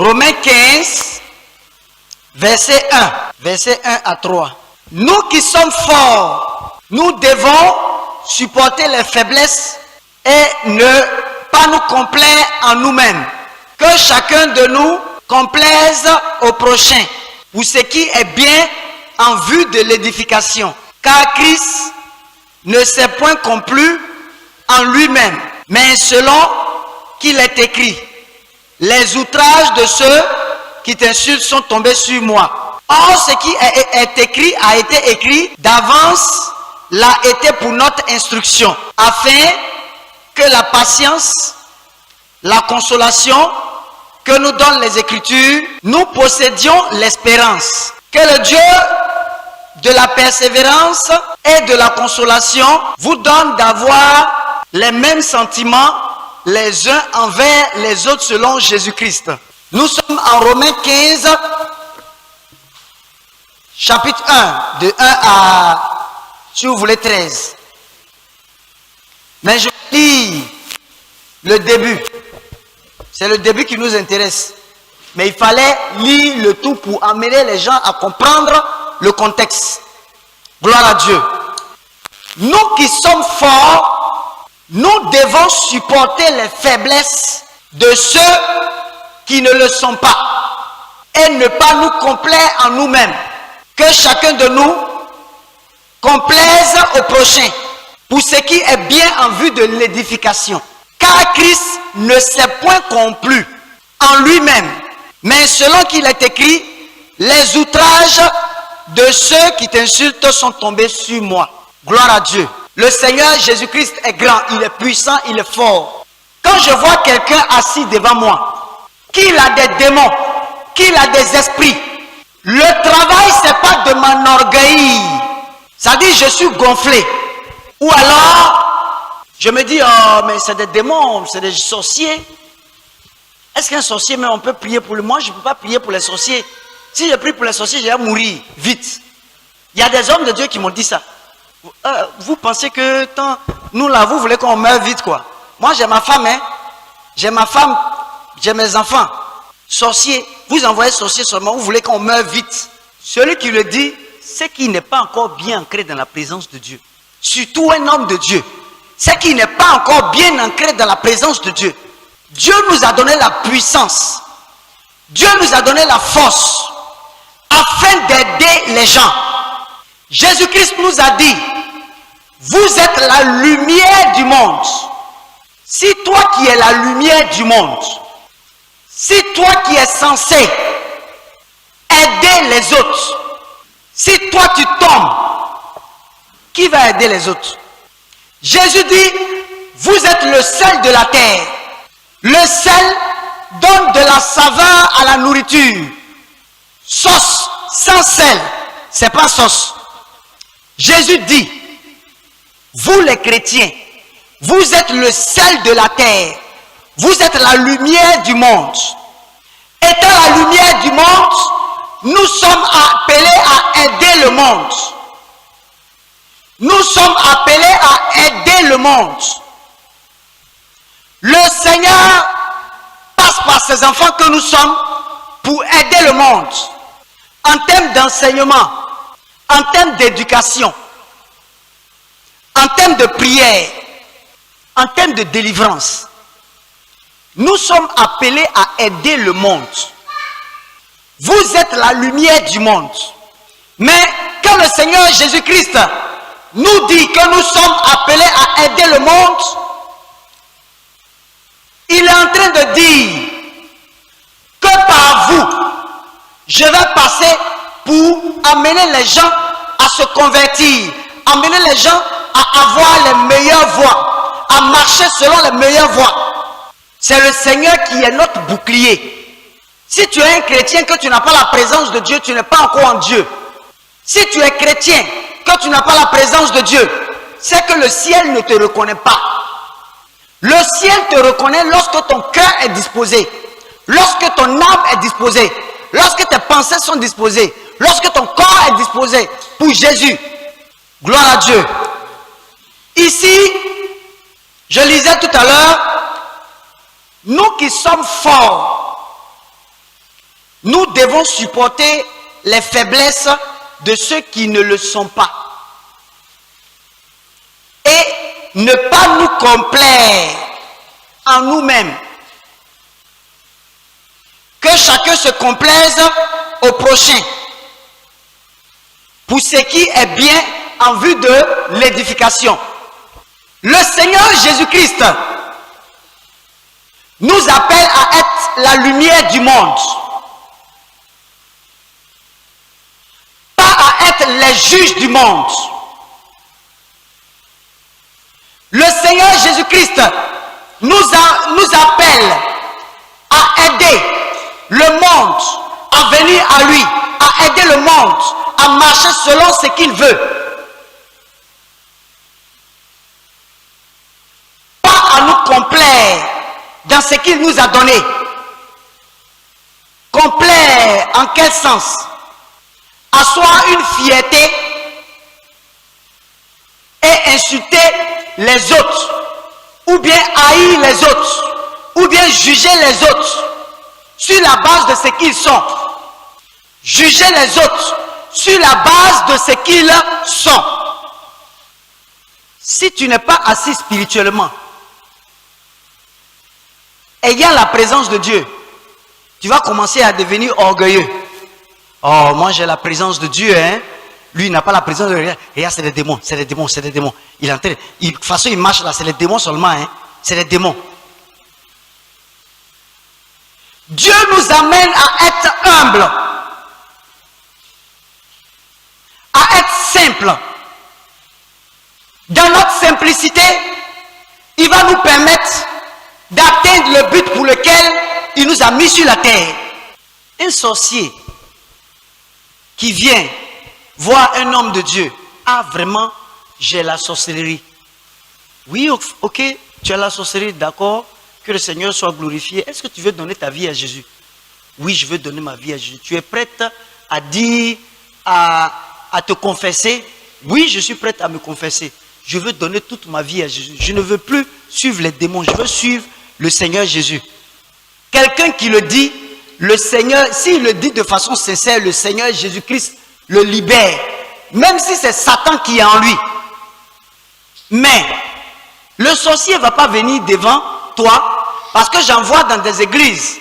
Romains 15, verset 1 à 3. Nous qui sommes forts, nous devons supporter les faiblesses et ne pas nous complaire en nous-mêmes. Que chacun de nous complaise au prochain pour ce qui est bien en vue de l'édification. Car Christ ne s'est point complu en lui-même, mais selon qu'il est écrit, les outrages de ceux qui t'insultent sont tombés sur moi. Or, ce qui est écrit a été écrit d'avance, l'a été pour notre instruction, afin que la patience, la consolation que nous donnent les Écritures, nous possédions l'espérance. Que le Dieu de la persévérance et de la consolation vous donne d'avoir les mêmes sentiments les uns envers les autres selon Jésus-Christ. Nous sommes en Romains 15, chapitre 1, de 1 à, si vous voulez, 13. Mais je lis le début. C'est le début qui nous intéresse. Mais il fallait lire le tout pour amener les gens à comprendre le contexte. Gloire à Dieu. Nous qui sommes forts, nous devons supporter les faiblesses de ceux qui ne le sont pas et ne pas nous complaire en nous-mêmes. Que chacun de nous complaise au prochain pour ce qui est bien en vue de l'édification. Car Christ ne s'est point complu en lui-même, mais selon qu'il est écrit, les outrages de ceux qui t'insultent sont tombés sur moi. Gloire à Dieu. Le Seigneur Jésus-Christ est grand, il est puissant, il est fort. Quand je vois quelqu'un assis devant moi, qu'il a des démons, qu'il a des esprits, le travail, c'est pas de m'enorgueillir. Ça dit, je suis gonflé. Ou alors, je me dis, oh, mais c'est des démons, c'est des sorciers. Est-ce qu'un sorcier, mais on peut prier pour lui? Moi, je ne peux pas prier pour les sorciers. Si je prie pour les sorciers, je vais mourir vite. Il y a des hommes de Dieu qui m'ont dit ça. Vous pensez que tant nous là, vous voulez qu'on meure vite, quoi? Moi, j'ai ma femme, hein. J'ai ma femme, j'ai mes enfants. Sorcier, vous envoyez sorcier seulement, vous voulez qu'on meure vite. Celui qui le dit, c'est qu'il n'est pas encore bien ancré dans la présence de Dieu. Surtout un homme de Dieu. C'est qu'il n'est pas encore bien ancré dans la présence de Dieu. Dieu nous a donné la puissance. Dieu nous a donné la force afin d'aider les gens. Jésus-Christ nous a dit, vous êtes la lumière du monde. Si toi qui es la lumière du monde, si toi qui es censé aider les autres, si toi tu tombes, qui va aider les autres? Jésus dit, vous êtes le sel de la terre. Le sel donne de la saveur à la nourriture. Sauce sans sel, c'est pas sauce. Jésus dit, vous les chrétiens, vous êtes le sel de la terre. Vous êtes la lumière du monde. Étant la lumière du monde, nous sommes appelés à aider le monde. Nous sommes appelés à aider le monde. Le Seigneur passe par ses enfants que nous sommes pour aider le monde. En termes d'enseignement, en termes d'éducation, en termes de prière, en termes de délivrance. Nous sommes appelés à aider le monde. Vous êtes la lumière du monde. Mais quand le Seigneur Jésus-Christ nous dit que nous sommes appelés à aider le monde, il est en train de dire que par vous, je vais passer pour amener les gens à se convertir, amener les gens à avoir les meilleures voies, à marcher selon les meilleures voies. C'est le Seigneur qui est notre bouclier. Si tu es un chrétien que tu n'as pas la présence de Dieu, tu n'es pas encore en Dieu. Si tu es chrétien que tu n'as pas la présence de Dieu, c'est que le ciel ne te reconnaît pas. Le ciel te reconnaît lorsque ton cœur est disposé, lorsque ton âme est disposée, lorsque tes pensées sont disposées, lorsque ton corps est disposé pour Jésus. Gloire à Dieu. Ici, je lisais tout à l'heure, nous qui sommes forts, Nous devons supporter les faiblesses de ceux qui ne le sont pas. Et ne pas nous complaire en nous-mêmes. Que chacun se complaise au prochain. Pour ce qui est bien en vue de l'édification. Le Seigneur Jésus-Christ nous appelle à être la lumière du monde. Pas à être les juges du monde. Le Seigneur Jésus-Christ nous appelle à aider le monde à venir à lui, à aider le monde à marcher selon ce qu'il veut. Pas à nous complaire dans ce qu'il nous a donné. Complaire en quel sens? Asseoir une fierté et insulter les autres, ou bien haïr les autres, ou bien juger les autres sur la base de ce qu'ils sont. Juger les autres sur la base de ce qu'ils sont. Si tu n'es pas assis spirituellement, ayant la présence de Dieu, tu vas commencer à devenir orgueilleux. Oh, moi j'ai la présence de Dieu, hein. Lui, il n'a pas la présence de Dieu. Regarde, c'est des démons, c'est des démons, c'est des démons. Il est en train, de toute façon, il marche là, c'est les démons seulement, hein. C'est des démons. Dieu nous amène à être humble, à être simple. Dans notre simplicité, il va nous permettre d'atteindre le but pour lequel il nous a mis sur la terre. Un sorcier qui vient voir un homme de Dieu, ah vraiment, j'ai la sorcellerie. Oui, ok, tu as la sorcellerie, d'accord, que le Seigneur soit glorifié. Est-ce que tu veux donner ta vie à Jésus? Oui, je veux donner ma vie à Jésus. Tu es prête à dire, à te confesser? Oui, je suis prête à me confesser. Je veux donner toute ma vie à Jésus. Je ne veux plus suivre les démons, je veux suivre le Seigneur Jésus. Quelqu'un qui le dit, le Seigneur, s'il le dit de façon sincère, le Seigneur Jésus-Christ le libère, même si c'est Satan qui est en lui. Mais le sorcier ne va pas venir devant toi, parce que j'en vois dans des églises,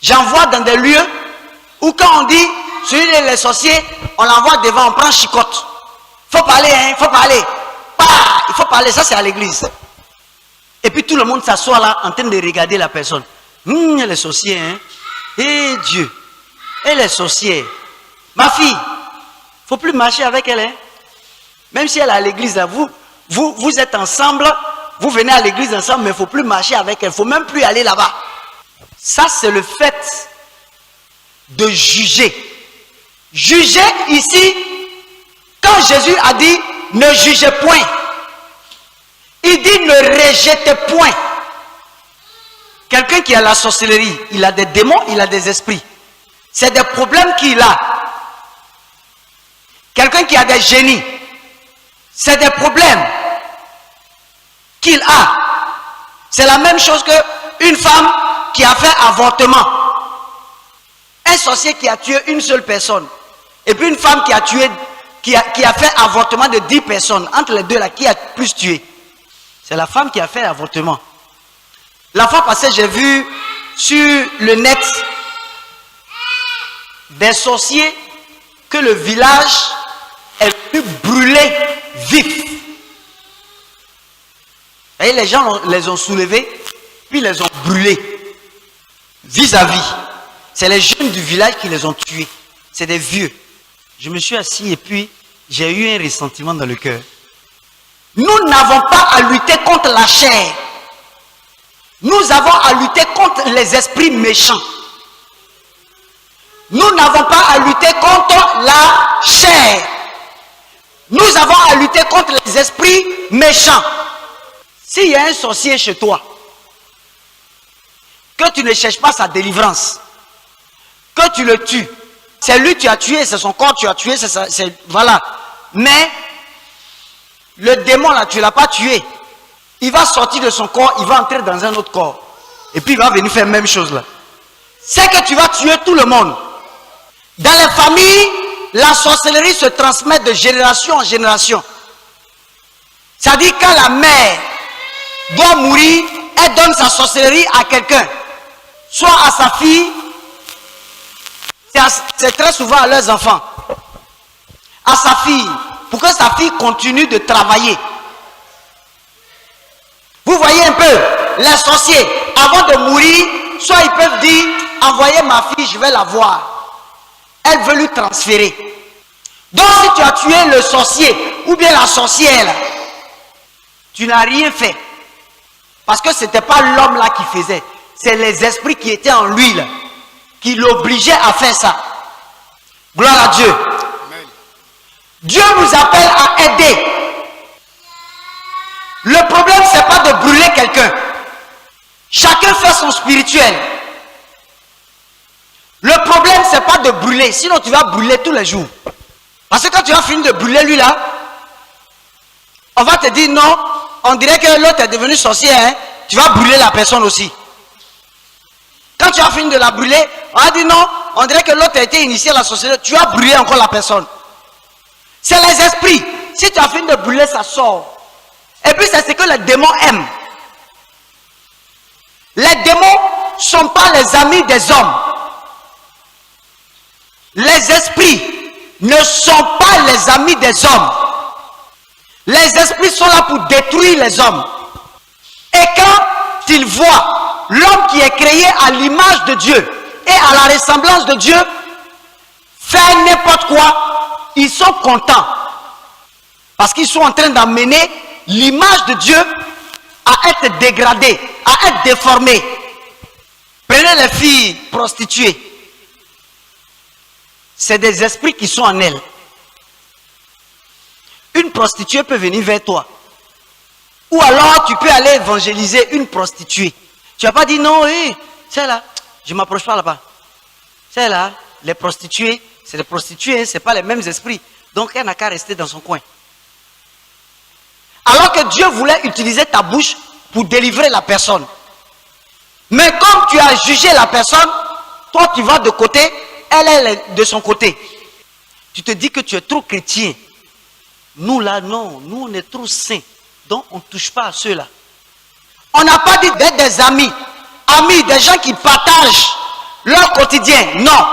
j'en vois dans des lieux où quand on dit celui les sorciers, on l'envoie devant, on prend chicotte. Il faut parler, hein, il faut parler. Bah, il faut parler, ça c'est à l'église. Et puis tout le monde s'assoit là en train de regarder la personne. Les sorciers, hein. Et Dieu. Et les sorciers. Ma fille, il ne faut plus marcher avec elle, hein. Même si elle est à l'église, vous êtes ensemble, vous venez à l'église ensemble, mais il ne faut plus marcher avec elle. Il ne faut même plus aller là-bas. Ça, c'est le fait de juger. Juger ici, quand Jésus a dit ne jugez point, il dit ne rejetez point. Quelqu'un qui a la sorcellerie, il a des démons, il a des esprits. C'est des problèmes qu'il a. Quelqu'un qui a des génies, c'est des problèmes qu'il a. C'est la même chose qu'une femme qui a fait avortement. Un sorcier qui a tué une seule personne. Et puis une femme qui a tué, qui a fait avortement de 10 personnes. Entre les deux là, qui a plus tué? C'est la femme qui a fait avortement. La fois passée, j'ai vu sur le net des sorciers que le village est venu brûler vif. Et les gens les ont soulevés, puis les ont brûlés vis-à-vis. C'est les jeunes du village qui les ont tués. C'est des vieux. Je me suis assis et puis j'ai eu un ressentiment dans le cœur. Nous n'avons pas à lutter contre la chair. Nous avons à lutter contre les esprits méchants. Nous n'avons pas à lutter contre la chair. Nous avons à lutter contre les esprits méchants. S'il y a un sorcier chez toi, que tu ne cherches pas sa délivrance, que tu le tues, c'est lui que tu as tué, c'est son corps que tu as tué, voilà. Mais le démon là, tu ne l'as pas tué. Il va sortir de son corps, il va entrer dans un autre corps. Et puis il va venir faire la même chose là. c'est que tu vas tuer tout le monde. Dans les familles, la sorcellerie se transmet de génération en génération. C'est-à-dire quand la mère doit mourir, elle donne sa sorcellerie à quelqu'un, soit à sa fille, c'est très souvent à leurs enfants, à sa fille, pour que sa fille continue de travailler. Vous voyez un peu, les sorciers, avant de mourir, soit ils peuvent dire, envoyez ma fille, je vais la voir. Elle veut lui transférer. Donc si tu as tué le sorcier, ou bien la sorcière, tu n'as rien fait. Parce que ce n'était pas l'homme là qui faisait. C'est les esprits qui étaient en lui là, qui l'obligeaient à faire ça. Gloire à Dieu. Amen. Dieu nous appelle à aider. Le problème, ce n'est pas de brûler quelqu'un. Chacun fait son spirituel. Le problème, ce n'est pas de brûler. Sinon, tu vas brûler tous les jours. Parce que quand tu vas finir de brûler lui là, on va te dire non, on dirait que l'autre est devenu sorcier. Hein? Tu vas brûler la personne aussi. Quand tu as fini de la brûler, on va dire non, on dirait que l'autre a été initié à la sorcellerie. Tu vas brûler encore la personne. C'est les esprits. Si tu as fini de brûler, ça sort. Et puis c'est ce que les démons aiment. Les démons ne sont pas les amis des hommes. Les esprits ne sont pas les amis des hommes. Les esprits sont là pour détruire les hommes. Et quand ils voient l'homme qui est créé à l'image de Dieu et à la ressemblance de Dieu faire n'importe quoi, ils sont contents. Parce qu'ils sont en train d'amener l'image de Dieu à être dégradée, à être déformée. Prenez les filles prostituées. C'est des esprits qui sont en elles. Une prostituée peut venir vers toi. Ou alors tu peux aller évangéliser une prostituée. Tu vas pas dire non, c'est là, je ne m'approche pas là-bas. C'est là, les prostituées, c'est des prostituées, ce n'est pas les mêmes esprits. Donc elle n'a qu'à rester dans son coin. Alors que Dieu voulait utiliser ta bouche pour délivrer la personne. Mais comme tu as jugé la personne, toi tu vas de côté, elle est de son côté. Tu te dis que tu es trop chrétien. Nous là, non, nous on est trop saints. Donc on ne touche pas à ceux-là. On n'a pas dit d'être des amis. Amis, des gens qui partagent leur quotidien. Non.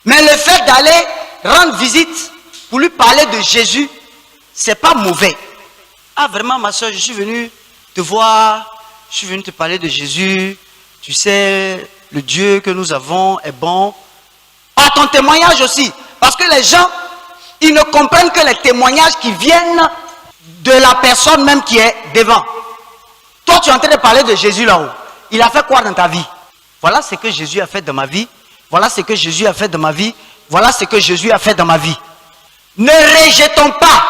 Mais le fait d'aller rendre visite pour lui parler de Jésus, c'est pas mauvais. Ah vraiment ma soeur, je suis venu te voir, je suis venu te parler de Jésus. Tu sais, le Dieu que nous avons est bon. Par ton témoignage aussi. Parce que les gens, ils ne comprennent que les témoignages qui viennent de la personne même qui est devant. Toi, tu es en train de parler de Jésus là-haut. Il a fait quoi dans ta vie? Voilà ce que Jésus a fait dans ma vie. Voilà ce que Jésus a fait dans ma vie. Voilà ce que Jésus a fait dans ma vie. Ne rejetons pas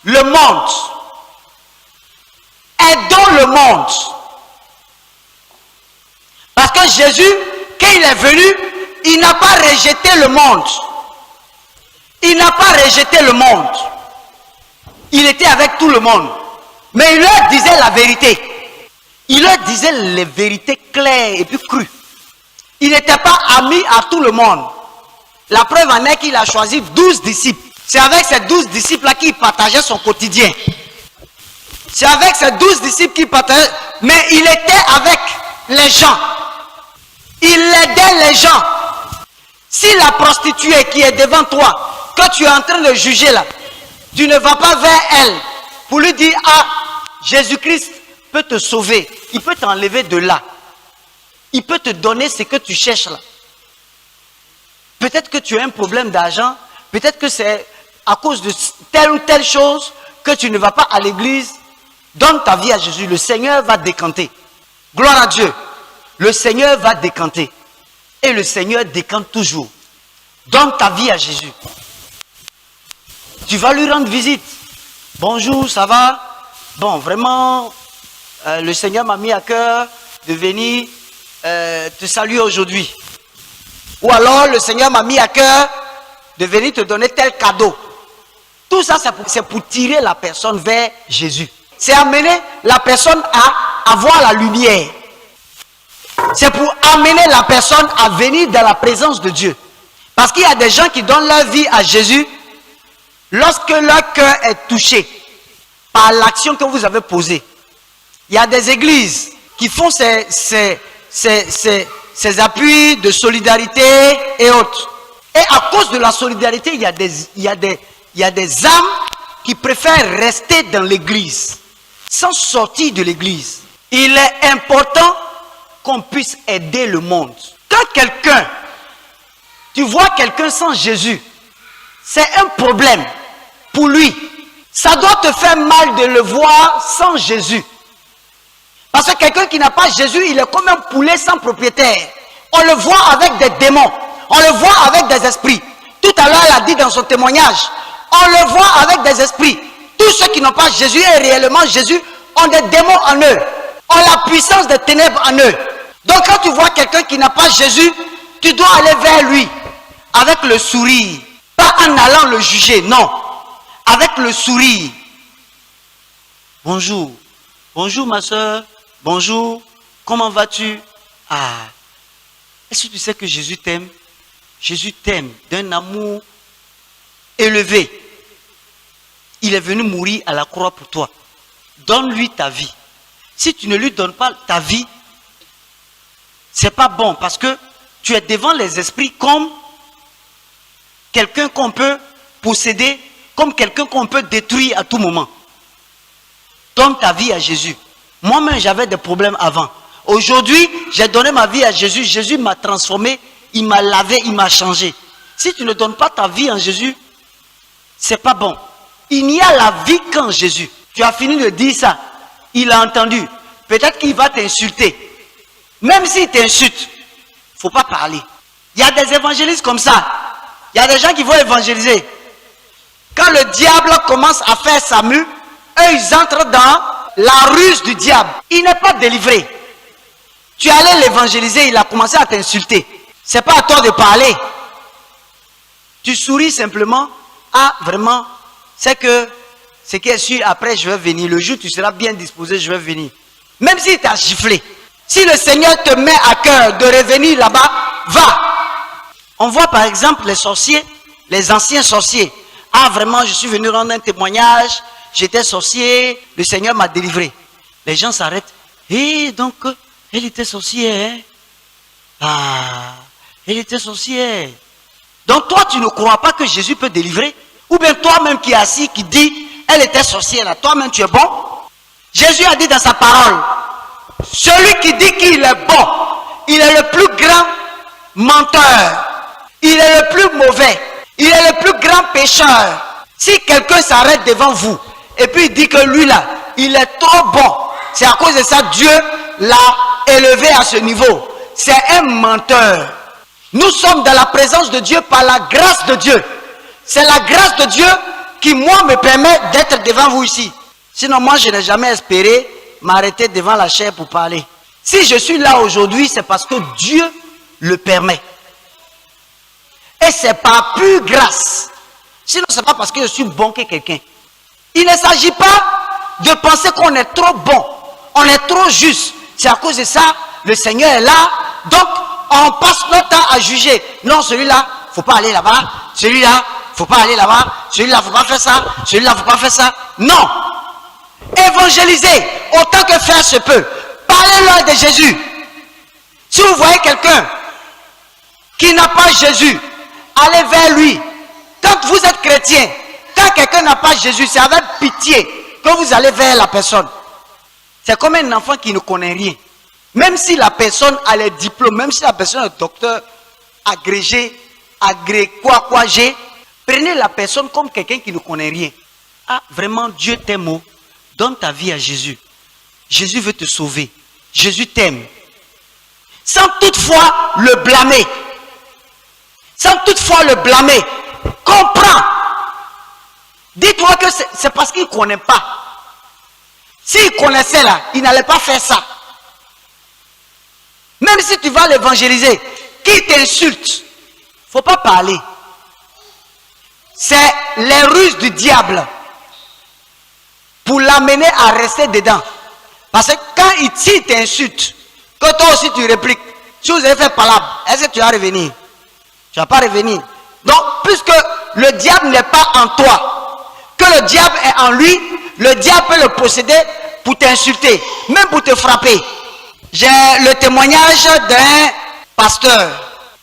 le monde. Aidons le monde. Parce que Jésus, quand il est venu, il n'a pas rejeté le monde. Il n'a pas rejeté le monde. Il était avec tout le monde. Mais il leur disait la vérité. Il leur disait les vérités claires et puis crues. Il n'était pas ami à tout le monde. La preuve en est qu'il a choisi 12 disciples. C'est avec ces 12 disciples-là qu'il partageait son quotidien. C'est avec ces 12 disciples qu'il partageait. Mais il était avec les gens. Il aidait les gens. Si la prostituée qui est devant toi, que tu es en train de juger là, tu ne vas pas vers elle pour lui dire, ah, Jésus-Christ peut te sauver. Il peut t'enlever de là. Il peut te donner ce que tu cherches là. Peut-être que tu as un problème d'argent. Peut-être que c'est à cause de telle ou telle chose que tu ne vas pas à l'église. Donne ta vie à Jésus. Le Seigneur va décanter. Gloire à Dieu. Le Seigneur va décanter. Et le Seigneur décante toujours. Donne ta vie à Jésus. Tu vas lui rendre visite. Bonjour, ça va? Bon, vraiment, le Seigneur m'a mis à cœur de venir te saluer aujourd'hui. Ou alors, le Seigneur m'a mis à cœur de venir te donner tel cadeau. Tout ça, c'est pour tirer la personne vers Jésus. C'est amener la personne à avoir la lumière. C'est pour amener la personne à venir dans la présence de Dieu. Parce qu'il y a des gens qui donnent leur vie à Jésus lorsque leur cœur est touché par l'action que vous avez posée. Il y a des églises qui font ces appuis de solidarité et autres. Et à cause de la solidarité, il y a des âmes qui préfèrent rester dans l'église, sans sortir de l'église. Il est important qu'on puisse aider le monde. Quand tu vois quelqu'un sans Jésus, c'est un problème pour lui. Ça doit te faire mal de le voir sans Jésus. Parce que quelqu'un qui n'a pas Jésus, il est comme un poulet sans propriétaire. On le voit avec des démons. On le voit avec des esprits. Tout à l'heure, elle a dit dans son témoignage, on le voit avec des esprits. Tous ceux qui n'ont pas Jésus et réellement Jésus ont des démons en eux. Ont la puissance des ténèbres en eux. Donc quand tu vois quelqu'un qui n'a pas Jésus, tu dois aller vers lui avec le sourire. Pas en allant le juger, non. Avec le sourire. Bonjour. Bonjour ma soeur. Bonjour. Comment vas-tu? Ah. Est-ce que tu sais que Jésus t'aime? Jésus t'aime d'un amour élevé. Il est venu mourir à la croix pour toi. Donne-lui ta vie. Si tu ne lui donnes pas ta vie, c'est pas bon parce que tu es devant les esprits comme quelqu'un qu'on peut posséder, comme quelqu'un qu'on peut détruire à tout moment. Donne ta vie à Jésus. Moi-même, j'avais des problèmes avant. Aujourd'hui, j'ai donné ma vie à Jésus. Jésus m'a transformé, il m'a lavé, il m'a changé. Si tu ne donnes pas ta vie en Jésus, c'est pas bon. Il n'y a la vie qu'en Jésus. Tu as fini de dire ça. Il a entendu. Peut-être qu'il va t'insulter. Même s'il t'insulte, il ne faut pas parler. Il y a des évangélistes comme ça. Il y a des gens qui vont évangéliser. Quand le diable commence à faire sa mue, eux, ils entrent dans la ruse du diable. Il n'est pas délivré. Tu allais l'évangéliser, il a commencé à t'insulter. Ce n'est pas à toi de parler. Tu souris simplement. Ah, vraiment, c'est que ce qui est sûr, après je vais venir. Le jour où tu seras bien disposé, je vais venir. Même s'il t'a giflé. Si le Seigneur te met à cœur de revenir là-bas, va. On voit par exemple les sorciers, les anciens sorciers. Ah, vraiment, je suis venu rendre un témoignage. J'étais sorcier, le Seigneur m'a délivré. Les gens s'arrêtent. Et donc, elle était sorcière. Hein? Ah, elle était sorcière. Donc toi, tu ne crois pas que Jésus peut délivrer? Ou bien toi-même qui es assis, qui dit, elle était sorcière là, toi-même tu es bon? Jésus a dit dans sa parole, celui qui dit qu'il est bon, il est le plus grand menteur. Il est le plus mauvais. Il est le plus grand pécheur. Si quelqu'un s'arrête devant vous, et puis il dit que lui là, il est trop bon, c'est à cause de ça Dieu l'a élevé à ce niveau. C'est un menteur. Nous sommes dans la présence de Dieu par la grâce de Dieu. C'est la grâce de Dieu qui, moi, me permet d'être devant vous ici. Sinon, moi, je n'ai jamais espéré m'arrêter devant la chair pour parler. Si je suis là aujourd'hui, c'est parce que Dieu le permet. Et c'est par pure grâce. Sinon, ce n'est pas parce que je suis bon que quelqu'un. Il ne s'agit pas de penser qu'on est trop bon, on est trop juste. C'est à cause de ça, le Seigneur est là. Donc, on passe notre temps à juger. Non, celui-là, il ne faut pas aller là-bas. Celui-là, il ne faut pas aller là-bas. Celui-là, il ne faut pas faire ça. Celui-là, il ne faut pas faire ça. Non. Évangélisez autant que faire se peut. Parlez-leur de Jésus. Si vous voyez quelqu'un qui n'a pas Jésus, allez vers lui. Quand vous êtes chrétien, quand quelqu'un n'a pas Jésus, c'est avec pitié que vous allez vers la personne. C'est comme un enfant qui ne connaît rien. Même si la personne a les diplômes, même si la personne est docteur, agrégé, prenez la personne comme quelqu'un qui ne connaît rien. Ah, vraiment, Dieu t'aime. Donne ta vie à Jésus. Jésus veut te sauver. Jésus t'aime. Sans toutefois le blâmer. Sans toutefois le blâmer. Comprends. Dis-toi que c'est parce qu'il ne connaît pas. S'il connaissait là, il n'allait pas faire ça. Même si tu vas l'évangéliser, qui t'insulte, il ne faut pas parler. C'est les ruses du diable pour l'amener à rester dedans. Parce que quand il t'insulte, Que toi aussi tu répliques. Si vous avez fait palabre, est-ce que tu vas revenir? Tu ne vas pas revenir. Donc, puisque le diable n'est pas en toi, que le diable est en lui, le diable peut le posséder pour t'insulter, même pour te frapper. J'ai le témoignage d'un pasteur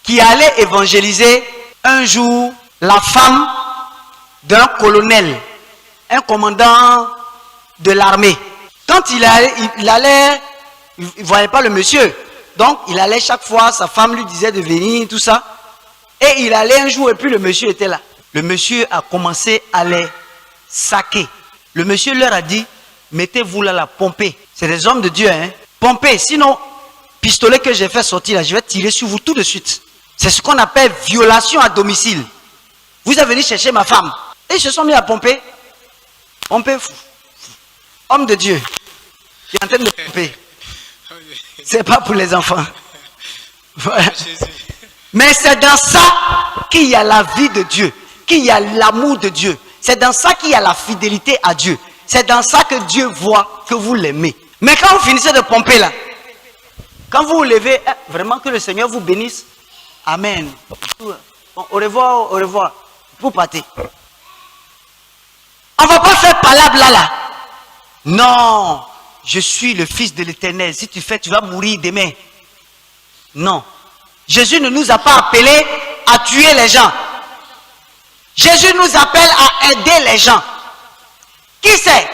qui allait évangéliser un jour la femme d'un colonel, un commandant de l'armée. Quand il allait, il ne voyait pas le monsieur. Donc, il allait chaque fois, sa femme lui disait de venir, tout ça. Et il allait un jour et puis le monsieur était là. Le monsieur a commencé à les saquer. Le monsieur leur a dit, mettez-vous là, pompez. C'est des hommes de Dieu, hein. Pompez, sinon, pistolet que j'ai fait sortir là, je vais tirer sur vous tout de suite. C'est ce qu'on appelle violation à domicile. Vous avez venu chercher ma femme. Et ils se sont mis à pomper. Pomper, homme de Dieu. Il est en train de pomper. C'est pas pour les enfants. Voilà. Mais c'est dans ça qu'il y a la vie de Dieu, qu'il y a l'amour de Dieu. C'est dans ça qu'il y a la fidélité à Dieu. C'est dans ça que Dieu voit que vous l'aimez. Mais quand vous finissez de pomper là, quand vous vous levez, vraiment que le Seigneur vous bénisse. Amen. Bon, au revoir, au revoir. Vous partez. On ne va pas faire palabre là. Non, je suis le Fils de l'Éternel. Si tu fais, tu vas mourir demain. Non. Jésus ne nous a pas appelés à tuer les gens. Jésus nous appelle à aider les gens. Qui sait?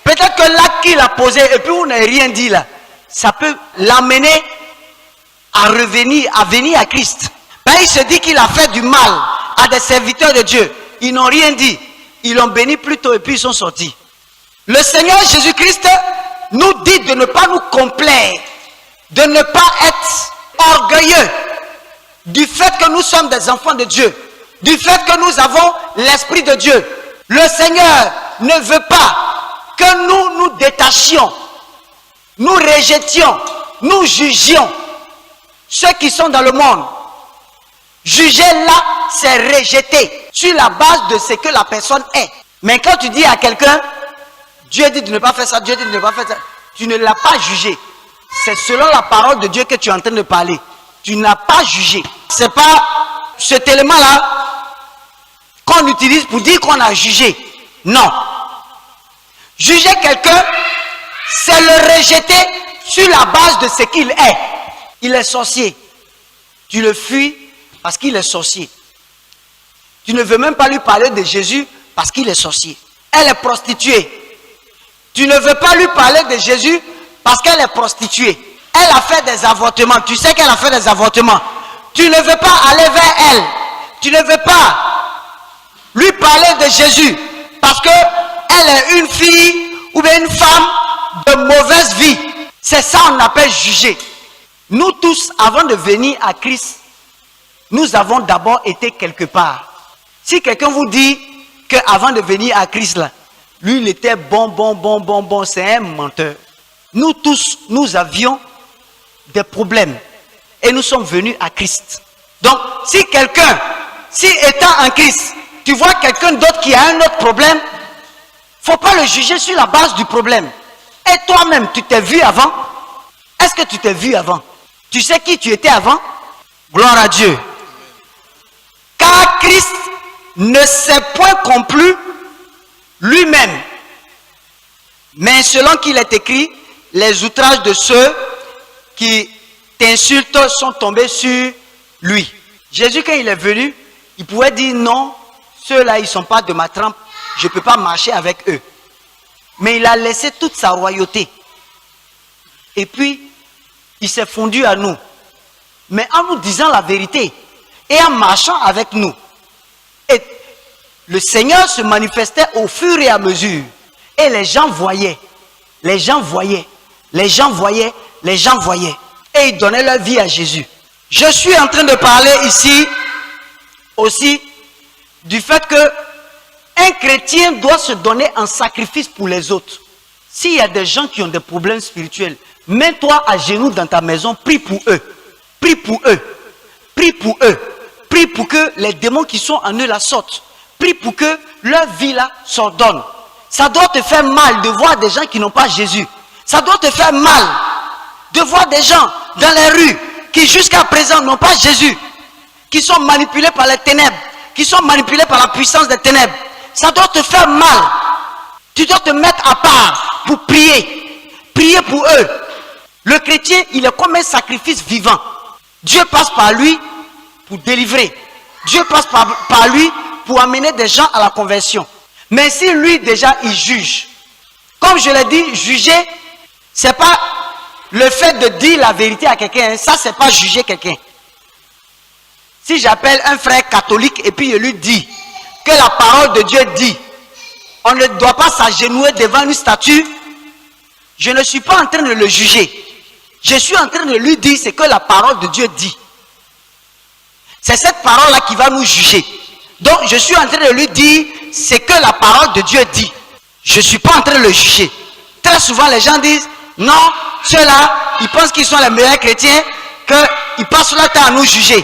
Peut-être que l'acte qu'il a posé et puis vous n'avez rien dit là, ça peut l'amener à revenir, à venir à Christ. Ben, il se dit qu'il a fait du mal à des serviteurs de Dieu. Ils n'ont rien dit. Ils l'ont béni plus tôt et puis ils sont sortis. Le Seigneur Jésus-Christ nous dit de ne pas nous complaire, de ne pas être orgueilleux du fait que nous sommes des enfants de Dieu, du fait que nous avons l'Esprit de Dieu. Le Seigneur ne veut pas que nous nous détachions, nous rejetions, nous jugions ceux qui sont dans le monde. Juger là, c'est rejeter sur la base de ce que la personne est. Mais quand tu dis à quelqu'un, Dieu dit de ne pas faire ça, Dieu dit de ne pas faire ça, tu ne l'as pas jugé. C'est selon la parole de Dieu que tu es en train de parler. Tu n'as pas jugé. Ce n'est pas cet élément-là qu'on utilise pour dire qu'on a jugé. Non. Juger quelqu'un, c'est le rejeter sur la base de ce qu'il est. Il est sorcier. Tu le fuis parce qu'il est sorcier. Tu ne veux même pas lui parler de Jésus parce qu'il est sorcier. Elle est prostituée. Tu ne veux pas lui parler de Jésus parce qu'elle est prostituée. Elle a fait des avortements. Tu sais qu'elle a fait des avortements. Tu ne veux pas aller vers elle. Tu ne veux pas lui parler de Jésus parce qu'elle est une fille ou bien une femme de mauvaise vie. C'est ça qu'on appelle juger. Nous tous, avant de venir à Christ, nous avons d'abord été quelque part. Si quelqu'un vous dit qu'avant de venir à Christ, là, lui, il était bon, c'est un menteur. Nous tous, nous avions des problèmes et nous sommes venus à Christ. Donc, si étant en Christ, tu vois quelqu'un d'autre qui a un autre problème, il ne faut pas le juger sur la base du problème. Et toi-même, tu t'es vu avant? Est-ce que tu t'es vu avant? Tu sais qui tu étais avant? Gloire à Dieu. Car Christ ne s'est point complu lui-même. Mais selon qu'il est écrit, les outrages de ceux qui t'insultent sont tombés sur lui. Jésus, quand il est venu, il pouvait dire non, ceux-là, ils ne sont pas de ma trempe, je ne peux pas marcher avec eux. Mais il a laissé toute sa royauté. Et puis, il s'est fondu à nous. Mais en nous disant la vérité et en marchant avec nous. Et le Seigneur se manifestait au fur et à mesure. Et les gens voyaient. Les gens voyaient. Les gens voyaient. Les gens voyaient. Et ils donnaient leur vie à Jésus. Je suis en train de parler ici aussi du fait que un chrétien doit se donner en sacrifice pour les autres. S'il y a des gens qui ont des problèmes spirituels, mets-toi à genoux dans ta maison, prie pour eux. Prie pour eux. Prie pour eux. Prie pour que les démons qui sont en eux la sortent. Prie pour que leur vie là s'ordonne. Ça doit te faire mal de voir des gens qui n'ont pas Jésus. Ça doit te faire mal de voir des gens dans les rues qui jusqu'à présent n'ont pas Jésus, qui sont manipulés par les ténèbres, qui sont manipulés par la puissance des ténèbres. Ça doit te faire mal. Tu dois te mettre à part pour prier. Prier pour eux. Le chrétien, il est comme un sacrifice vivant. Dieu passe par lui pour délivrer. Dieu passe par lui pour amener des gens à la conversion. Mais si lui déjà il juge, comme je l'ai dit, juger, c'est pas le fait de dire la vérité à quelqu'un. Ça, c'est pas juger quelqu'un. Si j'appelle un frère catholique et puis je lui dis que la parole de Dieu dit, on ne doit pas s'agenouiller devant une statue, je ne suis pas en train de le juger. Je suis en train de lui dire ce que la parole de Dieu dit. C'est cette parole-là qui va nous juger. Donc, je suis en train de lui dire ce que la parole de Dieu dit. Je ne suis pas en train de le juger. Très souvent, les gens disent, non, ceux-là, ils pensent qu'ils sont les meilleurs chrétiens, qu'ils passent leur temps à nous juger.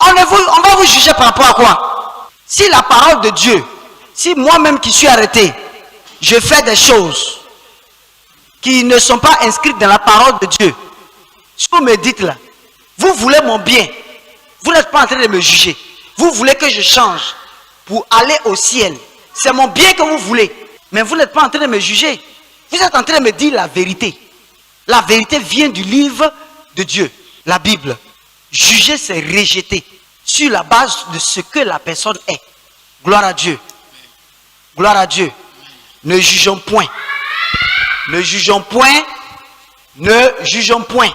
On va vous juger par rapport à quoi? Si la parole de Dieu, si moi-même qui suis arrêté, je fais des choses qui ne sont pas inscrites dans la parole de Dieu, si vous me dites là, vous voulez mon bien, vous n'êtes pas en train de me juger. Vous voulez que je change pour aller au ciel. C'est mon bien que vous voulez. Mais vous n'êtes pas en train de me juger. Vous êtes en train de me dire la vérité. La vérité vient du livre de Dieu, la Bible. Juger, c'est rejeter sur la base de ce que la personne est. Gloire à Dieu. Gloire à Dieu. Ne jugeons point. Ne jugeons point. Ne jugeons point.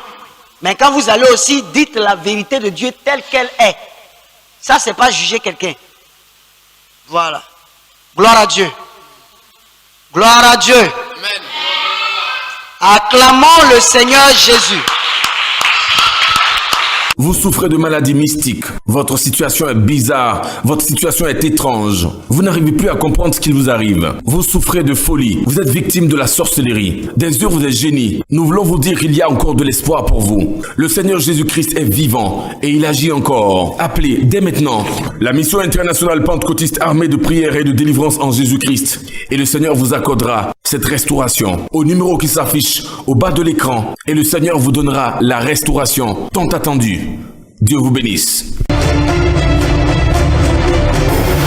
Mais quand vous allez aussi, dites la vérité de Dieu telle qu'elle est. Ça, c'est pas juger quelqu'un. Voilà. Gloire à Dieu. Gloire à Dieu. Amen. Acclamons le Seigneur Jésus. Vous souffrez de maladies mystiques. Votre situation est bizarre. Votre situation est étrange. Vous n'arrivez plus à comprendre ce qui vous arrive. Vous souffrez de folie. Vous êtes victime de la sorcellerie. Des yeux, vous êtes génie. Nous voulons vous dire qu'il y a encore de l'espoir pour vous. Le Seigneur Jésus-Christ est vivant et il agit encore. Appelez dès maintenant la mission internationale pentecôtiste armée de prière et de délivrance en Jésus-Christ. Et le Seigneur vous accordera cette restauration au numéro qui s'affiche au bas de l'écran. Et le Seigneur vous donnera la restauration tant attendue. Dieu vous bénisse.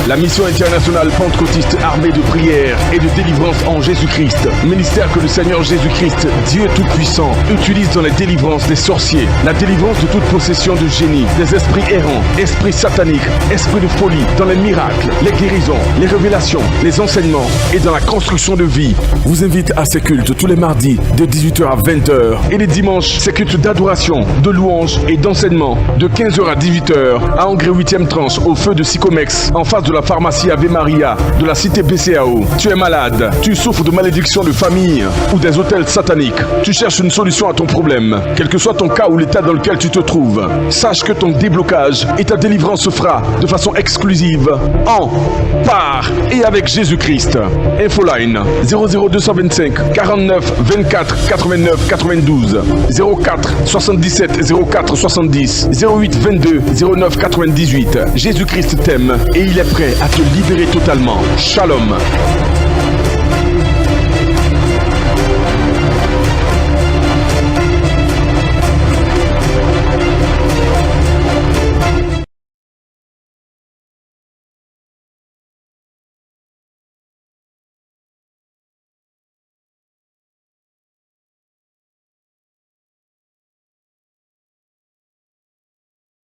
La mission internationale pentecôtiste armée de prière et de délivrance en Jésus-Christ. Ministère que le Seigneur Jésus-Christ, Dieu Tout-Puissant, utilise dans la délivrance des sorciers, la délivrance de toute possession de génie, des esprits errants, esprits sataniques, esprits de folie, dans les miracles, les guérisons, les révélations, les enseignements et dans la construction de vie. Vous invite à ces cultes tous les mardis de 18h à 20h et les dimanches, ces cultes d'adoration, de louange et d'enseignement de 15h à 18h à Angré 8e tranche au feu de Sycomex en face de la pharmacie Ave Maria de la cité BCAO. Tu es malade, tu souffres de malédictions de famille ou des hôtels sataniques. Tu cherches une solution à ton problème, quel que soit ton cas ou l'état dans lequel tu te trouves. Sache que ton déblocage et ta délivrance se fera de façon exclusive en, par et avec Jésus-Christ. Infoline 00225 49 24 89 92 04 77 04 70 08 22 09 98. Jésus-Christ t'aime et il est prêt à te libérer totalement. Shalom.